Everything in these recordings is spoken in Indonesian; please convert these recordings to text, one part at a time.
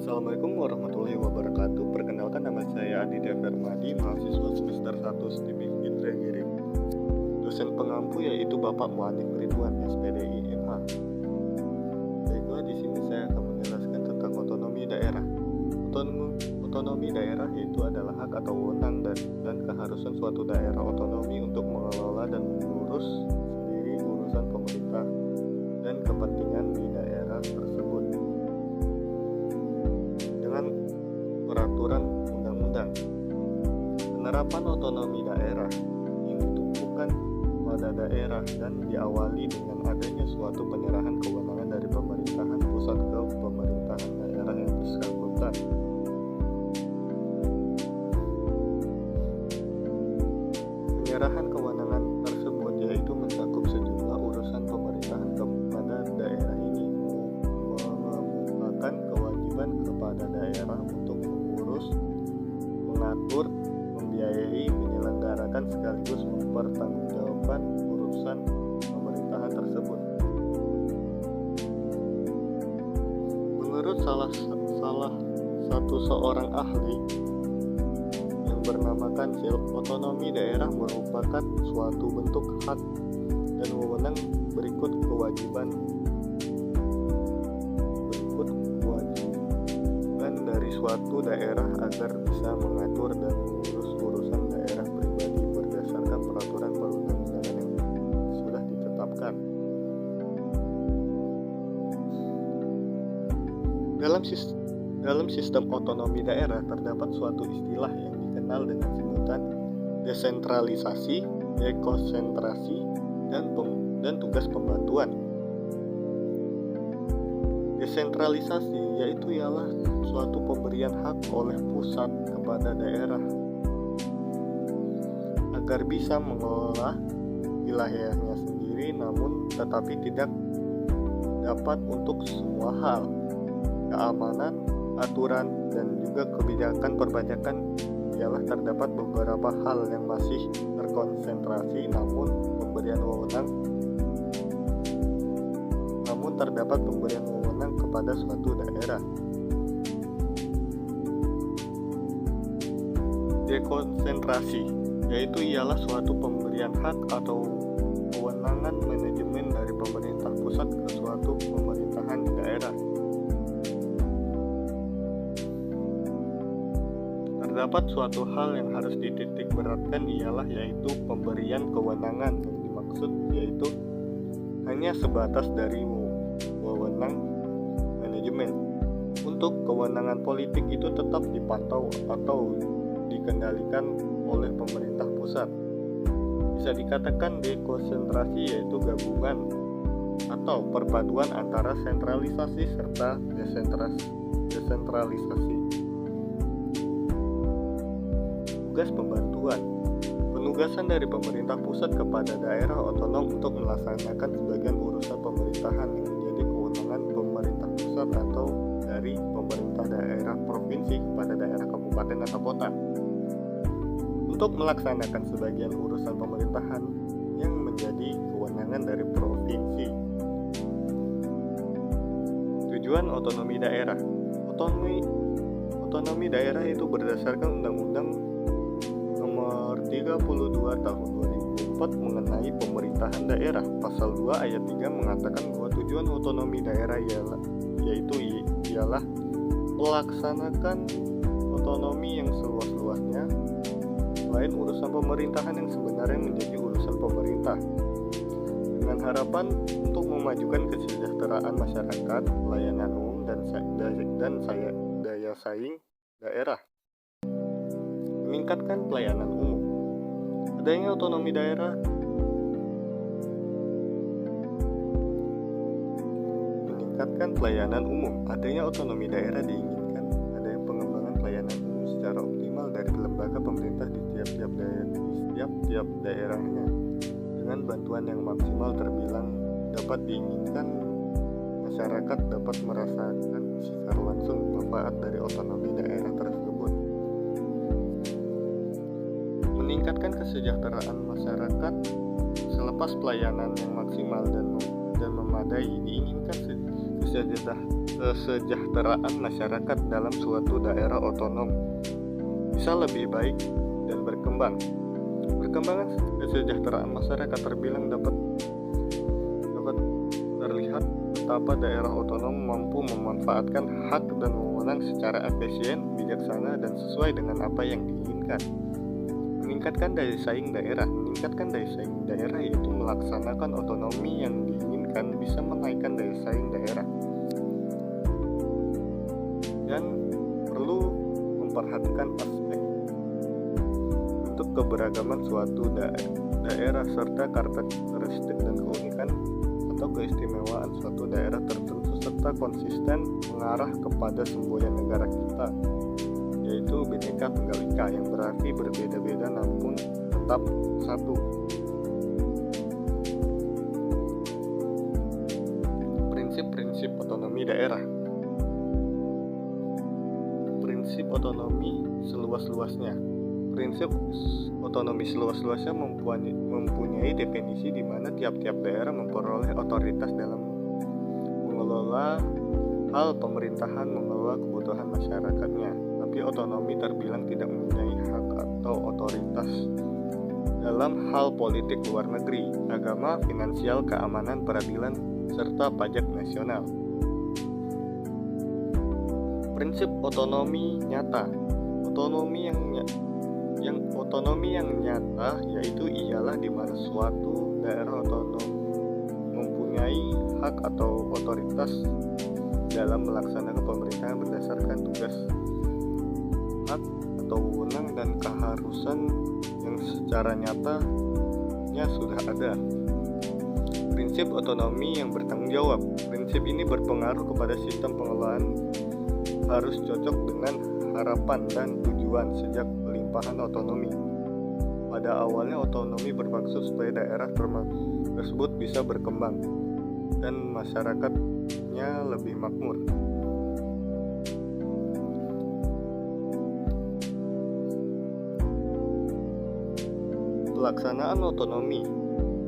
Assalamualaikum warahmatullahi wabarakatuh. Perkenalkan, nama saya Aditya Fermadi, mahasiswa semester 1 STIP Indragiri. Dosen pengampu yaitu Bapak Muhammad Ridwan, SPDI MH. Baiklah, di sini saya akan menjelaskan tentang otonomi daerah. Otonomi daerah yaitu adalah hak atau wewenang dan keharusan suatu daerah otonomi untuk mengelola dan mengurus sendiri urusan pemerintah dan kepentingan di daerah tersebut dengan peraturan undang-undang. Penerapan otonomi daerah yang ditumpukan pada daerah dan diawali dengan adanya suatu penyerahan kewenangan dari pemerintahan pusat ke pemerintahan daerah yang bersangkutan. Penyerahan kewenangan tersebut yaitu mencakup sejumlah urusan pemerintahan kepada daerah ini, mengemukakan kewajiban kepada daerah untuk mengurus, mengatur, membiayai, menyelenggarakan sekaligus mempertanggungjawabkan urusan pemerintahan tersebut. Menurut salah satu seorang ahli yang bernamakan otonomi daerah merupakan suatu bentuk hak dan wewenang berikut kewajiban dari suatu daerah agar bisa mengatur dan mengurus urusan daerah pribadi berdasarkan peraturan perundang-undangan yang sudah ditetapkan. Dalam sistem otonomi daerah terdapat suatu istilah yang dikenal dengan sebutan desentralisasi, dekonsentrasi, dan tugas pembantuan. Desentralisasi yaitu ialah suatu pemberian hak oleh pusat kepada daerah agar bisa mengelola wilayahnya sendiri, namun tetapi tidak dapat untuk semua hal. Keamanan, aturan, dan juga kebijakan perpajakan ialah terdapat beberapa hal yang masih terkonsentrasi, namun terdapat pemberian wewenang kepada suatu daerah. Dekonsentrasi yaitu ialah suatu pemberian hak atau kewenangan manajemen dari pemerintah pusat ke suatu pemerintahan di daerah. Terdapat suatu hal yang harus dititik beratkan ialah yaitu pemberian kewenangan yang dimaksud yaitu hanya sebatas dari wewenang manajemen. Untuk kewenangan politik itu tetap dipantau atau dikendalikan oleh pemerintah pusat. Bisa dikatakan dekonsentrasi yaitu gabungan atau perpaduan antara sentralisasi serta desentralisasi. Tugas pembantuan. Penugasan dari pemerintah pusat kepada daerah otonom untuk melaksanakan sebagian urusan pemerintahan yang menjadi kewenangan pemerintah pusat atau dari pemerintah daerah provinsi kepada daerah kabupaten atau kota. Untuk melaksanakan sebagian urusan pemerintahan yang menjadi kewenangan dari provinsi. Tujuan otonomi daerah. Otonomi daerah itu berdasarkan Undang-Undang Nomor 32 Tahun 2004 mengenai pemerintahan daerah. Pasal 2 ayat 3 mengatakan bahwa tujuan otonomi daerah ialah melaksanakan otonomi yang seluas-luasnya selain urusan pemerintahan yang sebenarnya menjadi urusan pemerintah, dengan harapan untuk memajukan kesejahteraan masyarakat, pelayanan umum, dan daya saing daerah. Meningkatkan pelayanan umum. Adanya otonomi daerah meningkatkan pelayanan umum. Adanya otonomi daerah diinginkan adanya pengembangan pelayanan umum secara optimal dari lembaga pemerintah di setiap daerahnya. Dengan bantuan yang maksimal terbilang dapat diinginkan masyarakat dapat merasakan secara langsung manfaat dari otonomi daerah tersebut. Meningkatkan kesejahteraan masyarakat. Selepas pelayanan yang maksimal dan memadai, diinginkan kesejahteraan masyarakat dalam suatu daerah otonom bisa lebih baik dan berkembang. Perkembangan kesejahteraan masyarakat terbilang dapat terlihat betapa daerah otonom mampu memanfaatkan hak dan wewenang secara efisien, bijaksana, dan sesuai dengan apa yang diinginkan. Meningkatkan daya saing daerah yaitu melaksanakan otonomi yang diinginkan bisa menaikkan daya saing daerah. Dan perlu memperhatikan aspek untuk keberagaman suatu daerah serta karakteristik dan keunikan atau keistimewaan suatu daerah tertentu serta konsisten mengarah kepada semboyan negara kita, yaitu Bhinneka Tunggal Ika, yang berarti berbeda-beda namun tetap satu. Prinsip-prinsip otonomi daerah. Prinsip otonomi seluas-luasnya. Prinsip otonomi seluas-luasnya mempunyai definisi di mana tiap-tiap daerah memperoleh otoritas dalam mengelola hal pemerintahan, mengelola kebutuhan masyarakatnya. Tapi otonomi terbilang tidak mempunyai hak atau otoritas dalam hal politik luar negeri, agama, finansial, keamanan, peradilan, serta pajak nasional. Prinsip otonomi nyata. Otonomi yang nyata yaitu ialah di mana suatu daerah otonom mempunyai hak atau otoritas dalam melaksanakan pemerintahan berdasarkan tugas, hak atau wewenang dan keharusan yang secara nyatanya sudah ada. Prinsip otonomi yang bertanggung jawab. Prinsip ini berpengaruh kepada sistem pengelolaan, harus cocok dengan harapan dan tujuan sejak pelimpahan otonomi. Pada awalnya otonomi bermaksud supaya daerah tersebut bisa berkembang dan masyarakatnya lebih makmur. Pelaksanaan otonomi.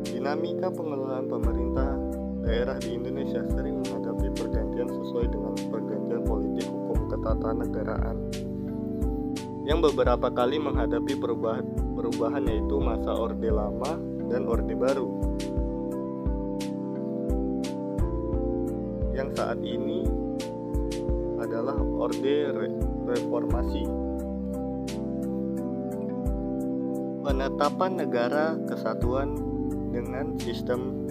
Dinamika pengelolaan pemerintah daerah di Indonesia sering menghadapi pergantian sesuai dengan pergantian politik hukum ketatanegaraan, yang beberapa kali menghadapi perubahan yaitu masa Orde Lama dan Orde Baru. Yang saat ini adalah Orde Reformasi. Penetapan negara kesatuan dengan sistem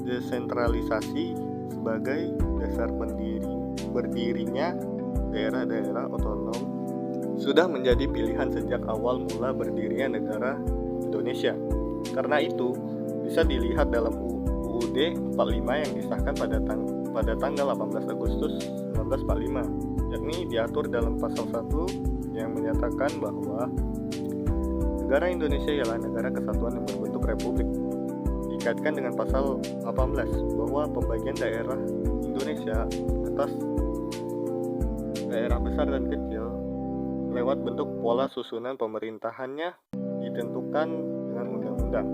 desentralisasi sebagai dasar berdirinya daerah-daerah otonom sudah menjadi pilihan sejak awal mula berdirinya negara Indonesia. Karena itu, bisa dilihat dalam UUD 45 yang disahkan pada tanggal 18 Agustus 1945, yakni diatur dalam pasal 1 yang menyatakan bahwa negara Indonesia ialah negara kesatuan yang berbentuk republik. Dikaitkan dengan pasal 18 bahwa pembagian daerah Indonesia atas daerah besar dan kecil lewat bentuk pola susunan pemerintahannya ditentukan dengan undang-undang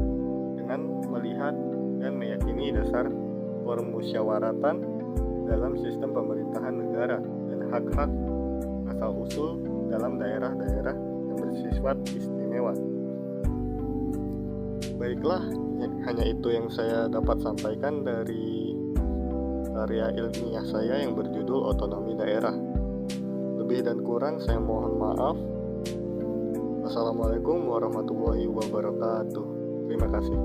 dengan melihat dan meyakini dasar permusyawaratan dalam sistem pemerintahan negara dan hak-hak asal-usul dalam daerah-daerah yang bersifat istimewa. Baiklah, hanya itu yang saya dapat sampaikan dari karya ilmiah saya yang berjudul Otonomi Daerah. Lebih dan kurang saya mohon maaf. Assalamualaikum warahmatullahi wabarakatuh. Terima kasih.